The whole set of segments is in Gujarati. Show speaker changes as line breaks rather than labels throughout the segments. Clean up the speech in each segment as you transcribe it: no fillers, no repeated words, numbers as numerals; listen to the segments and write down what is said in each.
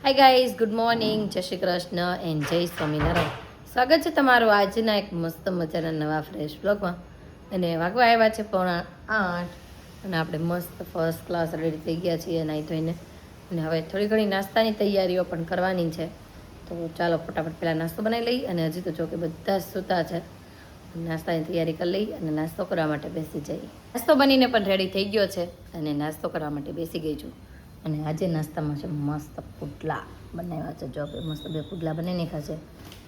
હાય ગાઈઝ, ગુડ મોર્નિંગ, જય શ્રી કૃષ્ણ એન્ડ જય સ્વામિનારાયણ. સ્વાગત છે તમારું આજના એક મસ્ત મજાના નવા ફ્રેશ બ્લોગમાં. અને વાગવા આવ્યા છે 7:45 અને આપણે મસ્ત ફર્સ્ટ ક્લાસ રેડી થઈ ગયા છીએ નાહી ધોઈને. અને હવે થોડી ઘણી નાસ્તાની તૈયારીઓ પણ કરવાની છે. તો ચાલો ફટાફટ પહેલાં નાસ્તો બનાવી લઈ. અને હજી તો જો કે બધા સૂતા છે, નાસ્તાની તૈયારી કરી લઈ અને નાસ્તો કરવા માટે બેસી જઈએ. નાસ્તો બનીને પણ રેડી થઈ ગયો છે અને નાસ્તો કરવા માટે બેસી ગઈ છું. અને આજે નાસ્તામાં છે મસ્ત પુડલા બનાવ્યા છે. જો કે મસ્ત 2 પુડલા બનાવી નાખ્યા છે.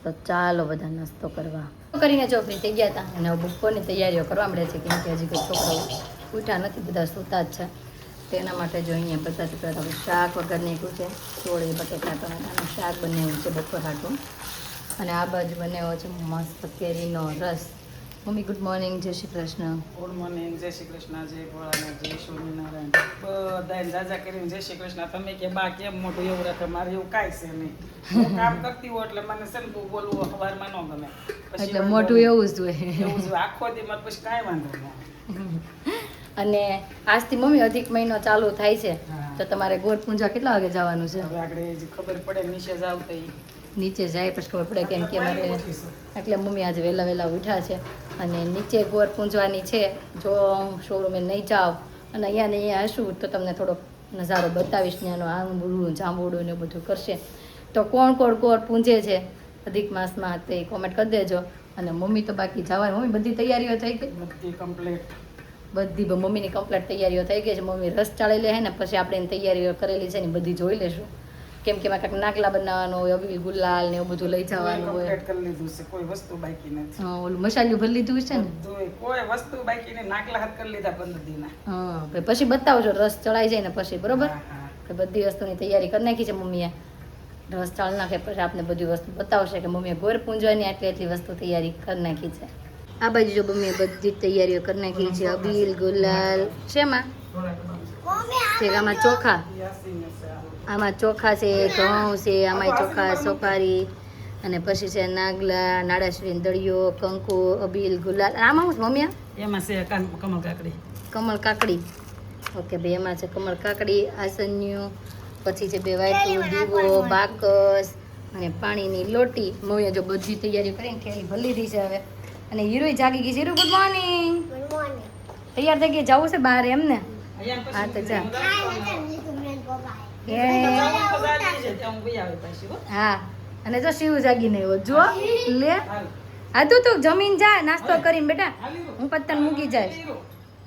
તો ચાલો બધા નાસ્તો કરવા કરીને જો ફ્રી થઈ ગયા હતા. અને હવે બપોરની તૈયારીઓ કરવા મળે છે, કેમ કે હજી કોઈ છોકરાઓ ઉઠ્યા નથી, બધા સૂતા જ છે. તેના માટે જો અહીંયા બધા ટુકડા થોડું શાક વગર નાખ્યું છે. ચોળી બટેકા ટમેટાનું શાક બનાવ્યું છે બપોર હાટું. અને આ બાજુ બનાવ્યો છે મસ્ત કેરીનો રસ. મમ્મી ગુડ મોર્નિંગ, જય શ્રી કૃષ્ણ.
ગુડ મોર્નિંગ, જય શ્રી કૃષ્ણ, જય ભોળાનાથ, જય સ્વામિનારાયણ. બધાને જાજા કરીને જય શ્રી કૃષ્ણ. તમે કે બા કેમ મોટું એવું રાખે? મારે એવું કાંઈ છે નહીં. હું કામ કરતી હોય એટલે મને છે ને બહુ બોલવું અખબારમાં ન ગમે.
એટલે મોટું એવું જ હોય.
એવું જ આખો દી મારે પછી કાંઈ વાંધો નહીં.
અને આજથી મમ્મી અધિક મહિનો ચાલુ થાય છે,
હા.
તો તમારે ગોળ પૂંજા કેટલા વાગે જવાનું છે?
હવે આગળ જે ખબર પડે નીચે જાવ તો ઈ.
નીચે જાય પછી ખબર પડે, કેમ કે મારે એટલે મમ્મી આજે વહેલા ઉઠ્યા છે અને નીચે ગોળ પૂંજવાની છે. જો શોરૂમે નહીં જાઓ અને અહીંયા હશું તો તમને થોડોક નજારો બતાવીશ. ત્યાંનો આંબુડું જાંબુડું ને બધું કરશે. તો કોણ ગોળ પૂંજે છે અધિક માસમાં તે કોમેન્ટ કરી દેજો. અને મમ્મી તો બાકી જવાની, મમ્મી બધી તૈયારીઓ થઈ ગઈ?
બધી કમ્પ્લીટ.
બધી મમ્મીની કમ્પ્લીટ તૈયારીઓ થઈ ગઈ છે. મમ્મી રસ ચાળી લે છે ને પછી આપણે એની તૈયારીઓ કરેલી છે ને બધી જોઈ લેશું. કેમ કે એમાં કાંઈક નાગલા બનાવવાનો હોય, અબીલ ગુલાલ ને એવું બધું લઈ જવાનું હોય.
કમ્પ્લીટ કરી લીધું છે, કોઈ વસ્તુ બાકી નથી.
ઓલું મસાલિયું ભરી લીધું છે ને?
બધુંય, કોઈ વસ્તુ બાકી નહીં. નાકલા હાથ કરી લીધા 15 દીના.
હા, પછી બતાવજો રસ ચડાઈ જાય ને પછી, બરોબર?
હા, હા.
કે બધી વસ્તુની તૈયારી કરી નાખી છે મમ્મીએ. રસ ચાળી નાખે પછી આપણે બધી વસ્તુ બતાવશે કે મમ્મીએ ગોળ પૂંજવાની એટલી વસ્તુ તૈયારી કરી નાખી છે. આ બાજુ જો મમ્મીએ બધી તૈયારીઓ કરી નાખી છે. અબીલ ગુલાલ શેમાં છે? આમાં ચોખા, આમાં ચોખા છે, ઘઉં છે, આમાં ચોખા, સોપારી, અને પછી છે નાગલા, નાળાશ્રી દળિયો, કંકુ, અબીલ ગુલાલ. આમાં શું મમ્મી?
એમાં છે કમળ કાકડી.
કમળ કાકડી. ઓકે ભાઈ, એમાં છે કમળ કાકડી, આસન્યું, પછી છે 2 વાટકું, દીવો, બાકસ અને પાણીની લોટી. મમ્મીએ જો બધી તૈયારી કરીને થેલી ભરી લીધી છે હવે. અને હીરોય જાગી ગઈ છે. Hero good morning. તૈયાર થઈ ગઈ, જવું છે બહાર એમ ને? હા તો જા. હા, અને જો શિવ જાગી નહીં હોત જો લે. હા તું જમીન જા નાસ્તો કરીને બેટા, હું પત્તન મૂકી જાય.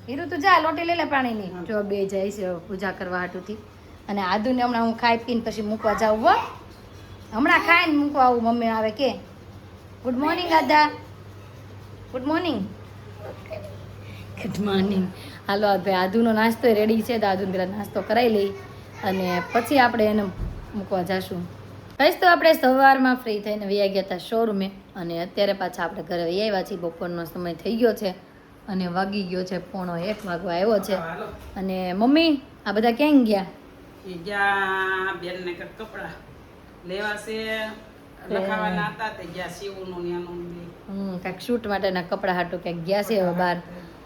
હીરો તું જા, લોટી લઈ લે પાણીની. જો 2 જાય છે પૂજા કરવા હાટુથી. અને આદુને હમણાં હું ખાઈ પીને પછી મૂકવા જાઉં. હો, હમણાં ખાઈને મૂકવા આવું. મમ્મી આવે કે ગુડ મોર્નિંગ આદા, ગુડ મોર્નિંગ. Good morning. હાલો ભાઈ, આદુનો નાસ્તો રેડી છે. તો આદુને પેલા નાસ્તો કરાવી લઈ અને પછી આપણે એને મૂકવા જઈશું. કહીશ તો આપણે સવારમાં ફ્રી થઈને વયા ગયા હતા શોરૂમે. અને અત્યારે પાછા આપણે ઘરે વહી આવ્યા છીએ. બપોરનો સમય થઈ ગયો છે અને વાગી ગયો છે 1:45 વાગવા આવ્યો છે. અને મમ્મી આ બધા ક્યાં ગયા?
ઈ ગયા બેનને કપડા લેવા છે, લખાવાના હતા તે ગયા શિવનું ને આનું બી.
કાંઈક શૂટ માટેના કપડા હાટું ક્યાંક ગયા છે હવે બહાર.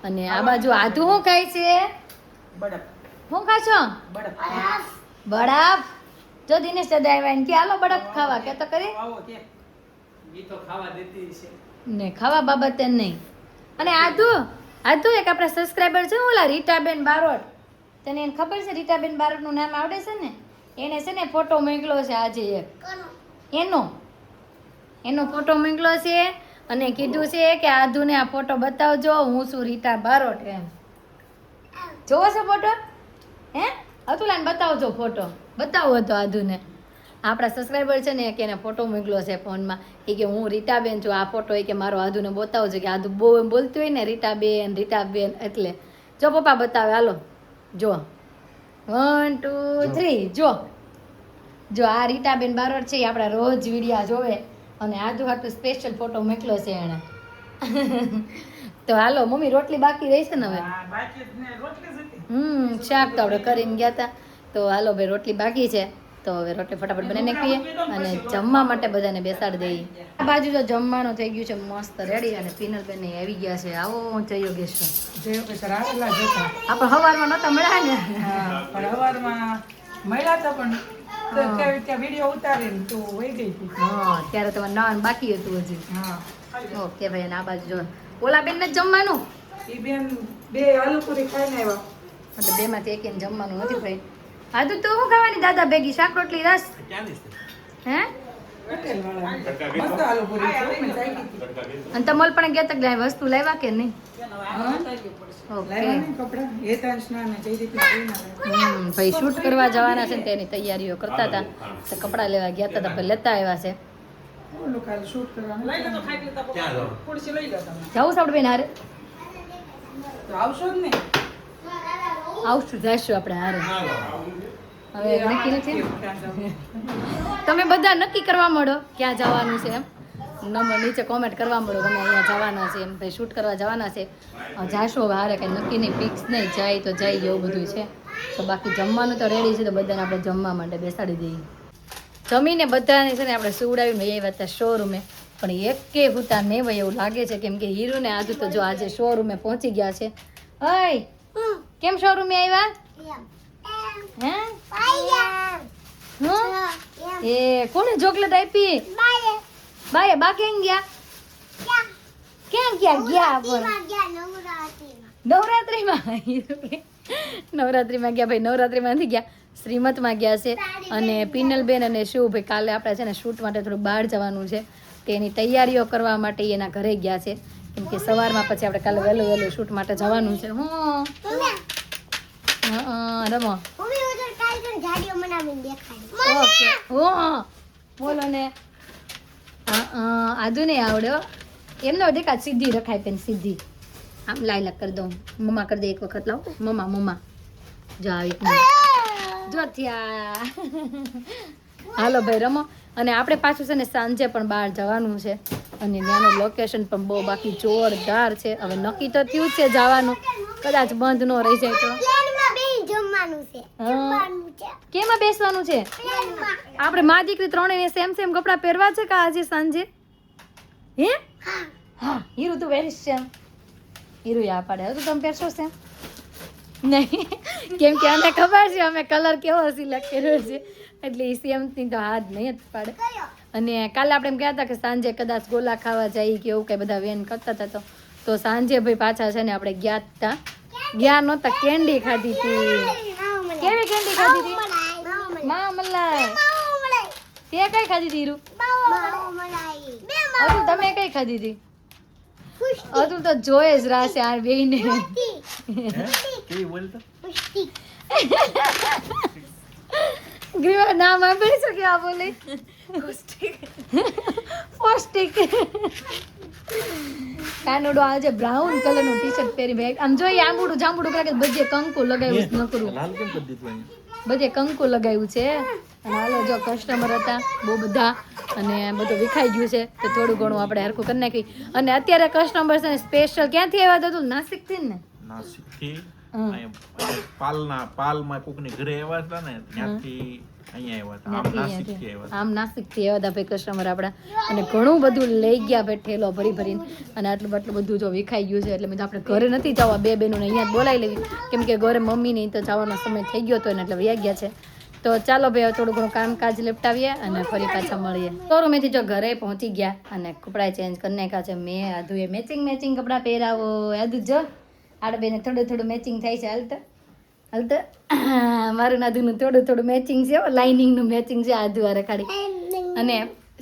અને આ બાજુ આદુ શું ખાય છે?
બડપ.
શું ખાશો?
બડપ.
બરફ. જો દિનેશ દાદા આવ્યા ને કે હાલો બરફ ખાવા, કે તો કરી
આવો કે ઈ તો ખાવા દેતી છે
ને ખાવા બાબતે નહીં. અને આદુ એક આપણા સબસ્ક્રાઈબર છે ઓલા રીટાબેન બારોટ. તને એને ખબર છે રીટાબેન બારોટનું નામ આવડે છે ને? એને છે ને ફોટો મોકલ્યો છે આજે એક. એનો ફોટો મોકલ્યો છે અને કીધું છે કે આદુને આ ફોટો બતાવજો, હું છું રીટા બારોટ એમ. જોવો છો ફોટો? હે અતુલાને બતાવજો ફોટો, બતાવો હતો આદુને. આપણા સબસ્ક્રાઈબર છે ને કે એને ફોટો મોકલ્યો છે ફોનમાં. એ કે હું રીટાબેન છું, આ ફોટો એ કે મારો આદુને બતાવજો. કે આદુ બહુ એમ બોલતી હોય ને રીટાબેન એટલે. જો પપ્પા બતાવે, હાલો જો 1 2 3 જો આ રીટાબેન બારોટ છે. એ આપણા રોજ વિડીયા જોવે અને આદુ હાટું સ્પેશિયલ ફોટો મોકલ્યો છે એણે. તો હાલો મમ્મી, રોટલી બાકી રહી છે ને હવે?
હા, બાકી જ ને રોટલી જ હતી.
શાક તો આપણે કરીને ગયા હતા. તો હાલો ભાઈ, રોટલી બાકી છે તો હવે રોટલી ફટાફટ બનાવી નાખીએ અને જમવા માટે બધાને બેસાડી દઈએ. આ બાજુ તો જમવાનું થઈ ગયું છે મસ્ત રેડી. અને પિનલબેન આવી ગયા છે. આવો જય યોગેશ્વર.
રાતલા જતા
આપણે સવારમાં નહોતા મળ્યા ને?
હા, પણ સવારમાં મળ્યા હતા પણ ત્યાં વિડીયો ઉતારીને તો વહી ગઈ હતી.
હા ત્યારે તમારે નાવાનું બાકી હતું હજી.
હા
ઓકે ભાઈ અને આ બાજુ જો ઓલા બેન ને જમવાનું
ઈ બેન બે આલુપુરી ખાઈને આવ્યા.
મતલબ બેમાંથી એક જમવાનું નથી ભાઈ. હા તો તું શું ખાવાની દાદા ભેગી શાક રોટલી રસ હે
પટેલ વાળા મસ્ત આલુપુરી છે મેં ચાખી હતી.
અને તમોલ પણ ગયા તક લાય વસ્તુ લાવ્યા કે નહીં? ઓકે
લાવ્યા ને કપડાં હેતાંશના ને જયદીપના બેયના.
ભાઈ શૂટ કરવા જવાના છે ને તેની તૈયારીઓ કરતા હતા તો કપડાં લેવા ગયા હતા તો ભાઈ લેતા આવ્યા છે.
ઓલું કાલે શૂટ કરવાનું લઈ લો તો ખાઈ લેતા ખુરશી લઈ લો તમે
જવું છે આપણે બેન હારે?
તો આવશો જ ને
આવશું જઈશું આપણે હારે. હવે નક્કી નથી.
ક્યાં જાવ?
તમે બધા નક્કી કરવા મળો ક્યાં જવાનું છે એમ નંબર નીચે કોમેન્ટ કરવા મળો તમે અહીંયા જવાના છે એમ ભાઈ શૂટ કરવા જવાના છે જાશું હવે હારે કંઈ નક્કી નહીં ફિક્સ નહીં જાય તો જાય એવું બધું છે તો બાકી જમવાનું તો રેડી છે તો બધાને આપણે જમવા માટે બેસાડી દઈએ. જમીને બધાને છે ને આપણે સુવડાવીને એ વાત શોરૂમે પણ એકે હુતા નહીં હોય એવું લાગે છે કેમ કે હીરો ને આજુ તો જો આજે શોરૂમે પહોંચી ગયા છે. હય કેમ શોરૂમે આવ્યા હે હું એ કોને ચોકલેટ આપી બાય બા કેમ ગયા કેમ ગયા નવરાત્રીમાં ગયા ભાઈ નવરાત્રીમાંથી ગયા શ્રીમતમાં ગયા છે અને પિનલબેન અને શિવભાઈ કાલે આપણે છે ને શૂટ માટે થોડું બહાર જવાનું છે તેની તૈયારીઓ કરવા માટે એના ઘરે ગયા છે કેમ કે સવારમાં પછી આપણે કાલે વહેલું શૂટ માટે જવાનું છે. હું રમો ઓકે બોલો ને આદુ નહીં આવડ્યો એમનો દેખા સીધી રખાય પેન સીધી આમ લાઈ કરી દઉં મમ્મા કરી દે એક વખત લાવ મમ્મા જો આવી જો થયા હાલો ભાઈ રમો અને આપણે પાછું છે ને સાંજે પણ બહાર જવાનું છે અને ત્યાંનું લોકેશન પણ બહુ બાકી જોરદાર છે. હવે નક્કી તો થયું છે જવાનું કદાચ બંધ ન રહી જાય તો કેમાં બેસવાનું છે આપણે મા દીકરી ત્રણેય સેમ કપડાં પહેરવા છે કે આજે સાંજે હે હા હીરુ તું પહેરીશ છે હીરુ યા પાડે તો તમે પહેરશો છે નહીં કેમ કે અમને ખબર છે અમે કલર કેવો સિલેક્ટ કર્યો છે એટલે એ સેમ થી તો હાથ નહીં જ પાડે. અને કાલે આપણે એમ કહેતા કે સાંજે કદાચ ગોલા ખાવા જાય કે એવું કઈ બધા વેન કરતા હતા તો સાંજે ભાઈ પાછા છે ને આપણે ગયા નહોતા કેન્ડી ખાધી હતી. કેવી કેન્ડી ખાધી હતી મા મલાઈ તે કઈ ખાધી હતી હીરુ અતુલ તમે કઈ ખાધી હતી? અતુલ તો જોયે જ રાશે આ બેયને
કેવી બોલતો
ગ્રીવા નામ આપી શકે આ બોલે પૌષ્ટિક કાનુડો આજે બ્રાઉન કલરનું ટી-શર્ટ પહેરી ભાઈ આમ જોઈએ આંબુડું જાંબુડું કરે કે બધે કંકુ લગાવ્યું ન કરું
લાલ કેમ કરી દીધું અહીંયા?
બધે કંકુ લગાવ્યું છે અને હાલો જો કસ્ટમર હતા બહુ બધા અને બધું વિખાઈ ગયું છે તો થોડું ઘણું આપણે હરખું કરી નાખી. અને અત્યારે કસ્ટમર છે ને સ્પેશિયલ ક્યાંથી આવ્યા હતા નાસિકથી ને
નાસિકથી પાલમાં કોકની ઘરે આવ્યા હતા ને ત્યાંથી અહીંયા આવ્યા હતા. આમ નાસિકથી આવ્યા હતા.
આમ નાસિકથી આવ્યા હતા ભાઈ કસ્ટમર આપણા અને ઘણું બધું લઈ ગયા ભાઈ ઠેલો ભરીને અને આટલું બધું જો વિખાઈ ગયું છે એટલે મેં તો આપણે ઘરે નથી જવા બે બહેનોને અહીંયા જ બોલાવી લેવી કેમ કે ઘરે મમ્મીને તો જવાનો સમય થઈ ગયો હતો એટલે વયા ગયા છે. તો ચાલો ભાઈ હવે થોડું ઘણું કામકાજ લેપટાવીએ અને ફરી પાછા મળીએ. શોરૂમેથી જો ઘરે પહોંચી ગયા અને કપડાં ચેન્જ કરી નાખ્યા છે મેં આધુએ મેચિંગ કપડાં પહેરાવો આધુ જો આડ બેને થોડું મેચિંગ થાય છે હાલ તો મારું નાધુનું થોડું મેચિંગ છે લાઇનિંગનું મેચિંગ છે આધુ આ રખાડી અને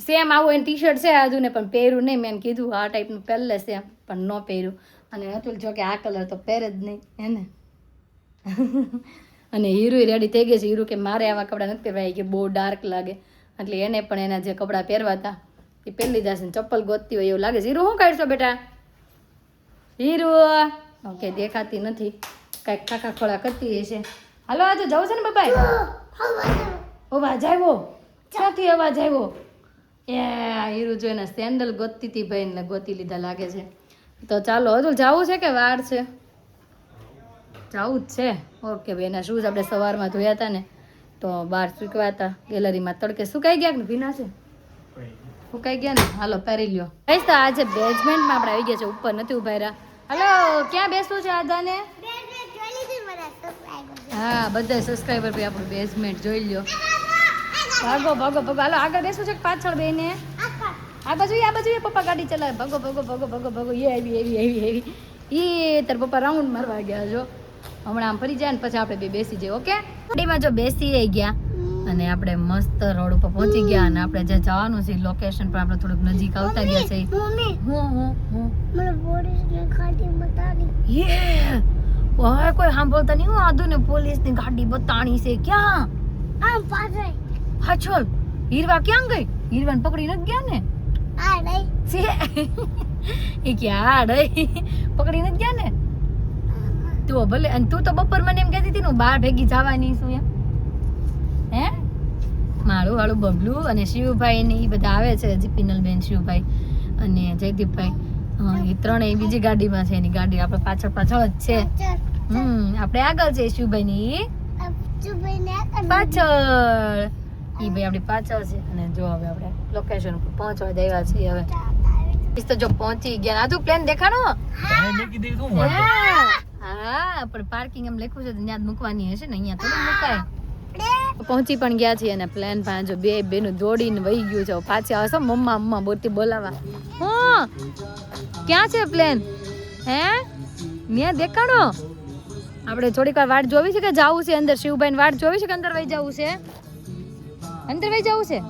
સેમ આવું એને ટી-શર્ટ છે આધુને પણ પહેર્યું નહીં મેં કીધું આ ટાઈપનું પહેલે છે પણ ન પહેર્યું અને અતુલ જો કે આ કલર તો પહેરે જ નહીં હે ને અને હીરો રેડી થઈ ગઈ છે. હીરો કે મારે આવા કપડાં નથી પહેરવાય કે બહુ ડાર્ક લાગે એટલે એને પણ એના જે કપડાં પહેરવા હતા એ પહેરી લીધા છે. ચપ્પલ ગોતતી હોય એવું લાગે છે. હીરો શું કાઢશો બેટા? હીરો ઓકે દેખાતી નથી કાંઈક ખાખા ખોળા કરતી હશે. હાલો આ તો જવું છે ને બાબાઈ અવાજ આવ્યો ક્યાંથી અવાજ આવ્યો એ હીરો જોઈને સેન્ડલ ગોતતી હતી ભાઈ ને ગોતી લીધા લાગે છે. તો ચાલો હજુ જવું છે કે વાર છે? જવું જ છે. ઓકે ભાઈ એના શૂઝ આપણે સવારમાં ધોયા હતા ને તો બહાર સૂકવા હતા ગેલેરીમાં તડકે સુકાઈ ગયા કે ભીના છે સુકાઈ ગયા ને હાલો પહેરી લ્યો. કઈશ તો આજે બેઝમેન્ટમાં આપણે આવી ગયા છે ઉપર નથી ઉભા રહ્યા. હાલો ક્યાં બેસવું છે આદાને? હા બધા સબસ્ક્રાઈબર ભાઈ આપણું બેઝમેન્ટ જોઈ લ્યો ભાગો ભાગો ભાગો હાલો આગળ બેસવું છે કે પાછળ બેને આ બાજુ પપ્પા ગાડી ચલાવે ભાગો ભાગો ભાગો ભાગો ભાગો એ આવી એ તાર પપ્પા રાઉન્ડ મારવા ગયા જો હમણાં આમ ફરી જાય ને પછી આપણે બે બેસી જઈએ ઓકે ગાડીમાં જો બેસી ગયા અને આપણે મસ્ત રોડ ઉપર પહોંચી ગયા અને આપણે જે જવાનું છે લોકેશન પર આપણે થોડુંક નજીક આવતા ગયા છે ઓય કોઈ સાંભળતા નહીં હું આધુ ને પોલીસની ગાડી બતાણી છે ક્યાં પાછળ હીરવા ક્યાં ગઈ હીરવાને પકડી નથી ગયા ને એ ક્યાં પકડી નથી ગયા ને તું ભલે અને તું તો બપોર મને એમ કહેતી હતી ને બહાર ભેગી જવાની છું એમ હે મારું વાળું બબલું અને શિવભાઈ ને એ બધા આવે છે હજી પિનલબેન શિવભાઈ અને જયદીપભાઈ એ ત્રણેય બીજી ગાડીમાં છે એની ગાડી આપણે પાછળ જ છે આપણે આગળ છે શિવભાઈ ની પાછળ ઈ ભાઈ આપણી પાછળ છે અને જો હવે આપણે લોકેશન પર પહોંચવા દેવા છીએ હવે તો જો પહોંચી ગયા આધુ પ્લેન દેખાડો હા પણ પાર્કિંગ એમ લખ્યું છે તો ત્યાં જ મૂકવાની હશે ને અહીંયા થોડું મુકાય પહોંચી પણ ગયા છીએ અને પ્લેન પાસે જો બેનું દોડીને વહી ગયું છે પાછી આવશો મમ્મા બોલતી બોલાવા હા ક્યાં છે પ્લેન હે મેં દેખાડો આપણે થોડીક વાર વાટ જોવી છે કે જાવું છે અંદર શિવભાઈ વાટ જોવી છે કે અંદર વહી જવું છે અંદર વહી જવું છે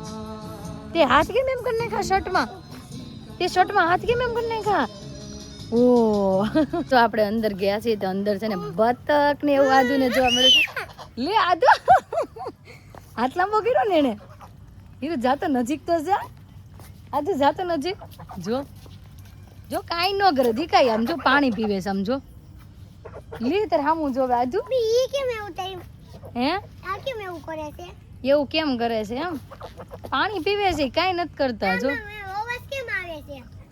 તે હાથ કેમ એમ કરી નાખા શર્ટમાં હાથ કેમ એમ કરી નાખા ઓ તો આપણે અંદર ગયા છીએ તો અંદર છે ને બતક ને એવું આદુ ને જોવા મળે લે આદુ હાથ લાંબો કર્યો ને એને હીરો જાતો નજીક તો જા આદુ જાતો નજીક જો કાંઈ ન કરે દીકાય આમ જો પાણી પીવે સમજો લે તાર હામું જોવે આદુ હે એવું કેમ કરે છે એમ પાણી પીવે છે કાંઈ નથી કરતા જો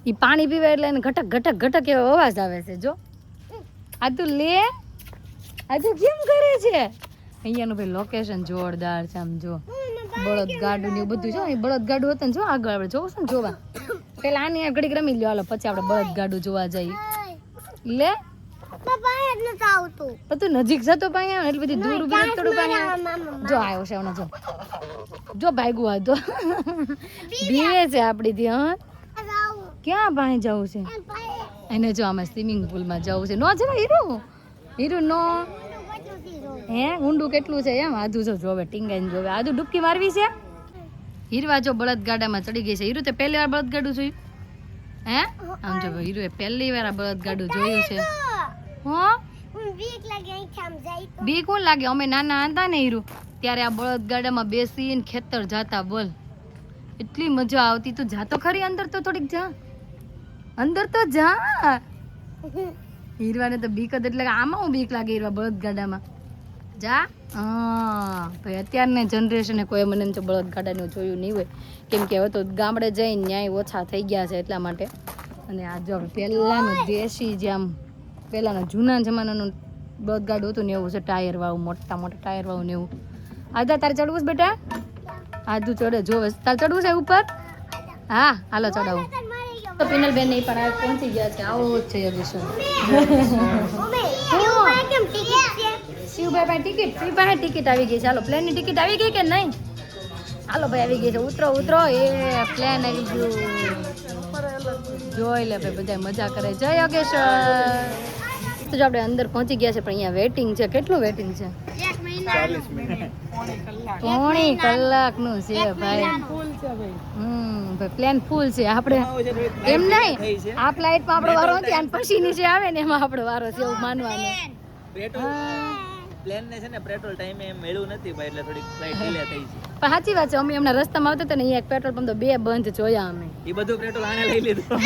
ઈ પાણી પીવે એટલે એને ઘટક ઘટક ઘટક એવો અવાજ આવે છે જો આદુ લે આદુ કેમ કરે છે અહીંયાનું ભાઈ લોકેશન જોરદાર છે આમ જો બળદ ગાડું ને એવું બધું જો અહીં બળદ ગાડું હતું ને જો આગળ આપણે જોવું છે ને જોવા પેલા આની ઘડીક રમી લ્યો હાલો પછી આપણે બળદ ગાડું જોવા જઈએ લે પણ તું નજીક જતો પાણી આવે એટલે બધી દૂર ઉભી થોડું પાણી જો આવ્યો છે હમણાં જો ભાગ્યું આ તો ભીવે છે આપડી ત્યાં ક્યાં પાણી જવું છે એને જો આમાં સ્વિમિંગ પુલમાં જવું છે નો જવા હીરું નો હે ઊંડું કેટલું છે એમ આધુ જો જોવે ટીંગાઈને જોવે આધુ ડૂબકી મારવી છે હીરવા જો બળદગાડામાં ચડી ગઈ છે હીરું તે પહેલી વાર બળદગાડું જોયું હે આમ જો હીરુએ પહેલી વાર આ બળદગાડું જોયું છે બીક કોણ લાગે અમે નાના હતા ને હીરું ત્યારે આ બળદગાડામાં બેસીને ખેતર જાતા બોલ એટલી મજા આવતી તું જાતો ખરી અંદર તો થોડીક જા અંદર તો જા હીરવાને તો બીક જ એટલે આમાં હું બીક લાગે હીરવા બળદગાડામાં જા ભાઈ અત્યારની જનરેશને કોઈ મને તો બળદગાડાનું જોયું નહીં હોય કેમ કે હવે તો ગામડે જઈને ન્યાય ઓછા થઈ ગયા છે એટલા માટે અને આ જો પહેલાંનું દેશી જે આમ પહેલાંનું જૂના જમાનાનું બળદગાડું હતું ને એવું છે ટાયર વાળું મોટા ટાયર વાળું ને એવું આધા તારે ચડવું છે બેટા આધું ચડે જોવે તારે ચડવું છે ઉપર હા હાલો ચડાવું તો પિનલબેન નહીં પણ આ પહોંચી ગયા છે આવો જ છે યજેશ્વર શિવભાઈ પાસે ટિકિટ ફ્રી પાસે ટિકિટ આવી ગઈ છે હાલો પ્લેનની ટિકિટ આવી ગઈ કે નહીં હાલો ભાઈ આવી ગઈ છે ઉતરો એ પ્લેન આવી ગયું જોઈ લે ભાઈ બધા મજા કરે જય યોગેશ્વર તો જો આપણે અંદર પહોંચી ગયા છે પણ અહીંયા વેટિંગ છે કેટલું વેટિંગ છે
40 મિનિટ
પોણી કલાકનું છે ભાઈ ભાઈ પ્લેન ફૂલ છે આપણે એમ નહીં આ ફ્લાઇટમાં આપણો વારો નથી અને પછી નીચે આવે ને એમાં આપણો વારો છે એવું માનવાનું
પ્લેન ને છે ને પેટ્રોલ ટાઈમે મેળવું નથી ભાઈ એટલે થોડી ફ્લાઇટ ડીલે થઈ છે
પણ સાચી વાત છે અમે હમણાં રસ્તામાં આવતા હતા ને અહીંયા એક પેટ્રોલ પંપ તો 2 બંધ જોયા અમે
એ બધું પેટ્રોલ આને લઈ લીધું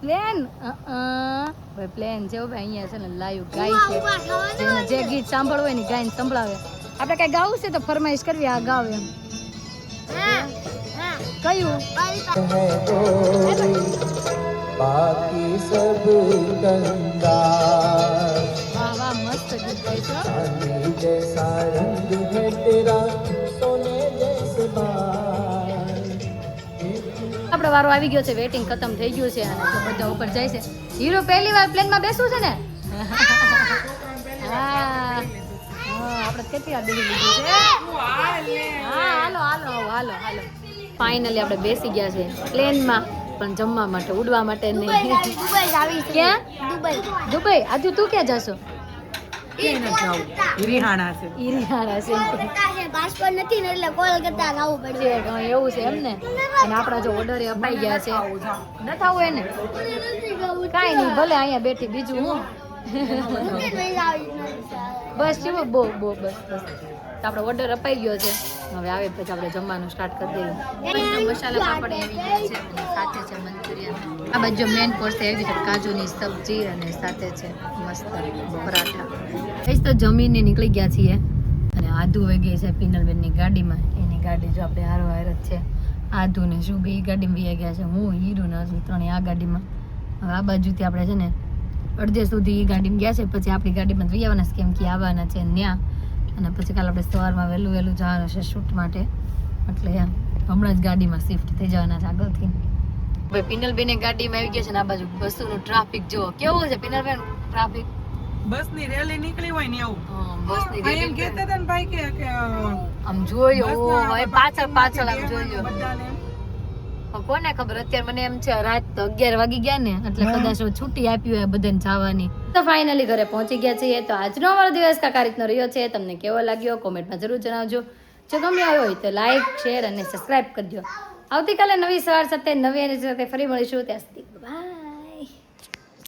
પ્લેન ભાઈ પ્લેન છે ભાઈ અહીંયા છે ને લાઈવ ગાય છે જેને જે ગીત સાંભળવું હોય ને ગાયને સંભળાવે આપણે કઈ ગાવું છે તો ફરમાઈશ કરવી આ ગાવ એમ કયું
बाकी सब गंदा
વાહ વાહ મસ્ત ગીત ગાય છો
चांदी जैसा रंग है तेरा सोने जैसे बाल
આપણો વારો આવી ગયો છે વેટિંગ ખતમ થઈ ગયું છે અને તો બધા ઉપર જાય છે હીરો પહેલી વાર પ્લેનમાં બેસવું છે ને હા આપણે કેટલી વાર બેસી લીધું છે હા હાલો હાલો હાલો હાલો ફાઇનલી આપણે બેસી ગયા છે પ્લેનમાં પણ જમવા માટે ઉડવા માટે નહીં ક્યાં દુબઈ આજુ તું ક્યાં જશો
રિહાણા છે
ઈરિયાણા છે
પાસપોર્ટ નથી ને એટલે કોલ કરતા લાવવું પડે
એવું છે એમ ને અને આપણા જો ઓર્ડર અપાઈ ગયા છે ન થાવું એને કાંઈ નહીં ભલે અહીંયા બેઠી બીજું હું બસ ચીવો બહુ બસ તો આપણે ઓર્ડર અપાઈ ગયો છે હવે આવે પછી આપણે જમવાનું સ્ટાર્ટ કરી દઈએ મસાલા પાપડ આવી ગયા છે અને સાથે છે મંચુરિયન આ બાજુ મેન કોર્સ આવી છે કાજુની સબ્જી અને સાથે છે મસ્ત પરાઠા એ તો જમીને નીકળી ગયા છીએ અને આદુ વહી છે પિનલબેનની ગાડીમાં એની ગાડી જો આપણે હારો હાર જ છે આદુ ને શું બે ગાડીમાં વી ગયા છે હું હીરું ને હજુ ત્રણે આ ગાડીમાં હવે આ બાજુથી આપણે છે ને અડધે સુધી એ ગાડીમાં ગયા છે પછી આપણી ગાડીમાં વી આવવાના છે કેમ કે આવવાના છે ત્યાં અને પછી કાલે આપણે સવારમાં વહેલું જવાનું છે શૂટ માટે એટલે હમણાં જ ગાડીમાં શિફ્ટ થઈ જવાના છે આગળથી ભાઈ પિનલબેન ગાડીમાં આવી ગયા છે ને આ બાજુ બસોનું ટ્રાફિક જુઓ કેવું છે પિનલબેન ટ્રાફિક
બસની રેલી નીકળી હોય ને એવું
બસની
આ એમ કહેતા હતા ને ભાઈ કે
આમ જોયો હવે પાછળ આમ જોયો
બધાને
કોને ખબર અત્યારે મને એમ છે રાત તો 11 વાગી ગયા ને એટલે કદાચ છૂટી આપી હોય બધાને જવાની તો ફાઇનલી ઘરે પહોંચી ગયા છીએ તો આજનો અમારો દિવસ કાકા રીતનો રહ્યો છે તમને કેવો લાગ્યો કોમેન્ટમાં જરૂર જણાવજો જો ગમ્યો હોય તો લાઈક શેર અને સબસ્ક્રાઇબ કરજો આવતીકાલે નવી સવાર સાથે નવી એનર્જી સાથે ફરી મળીશું ત્યાં સુધી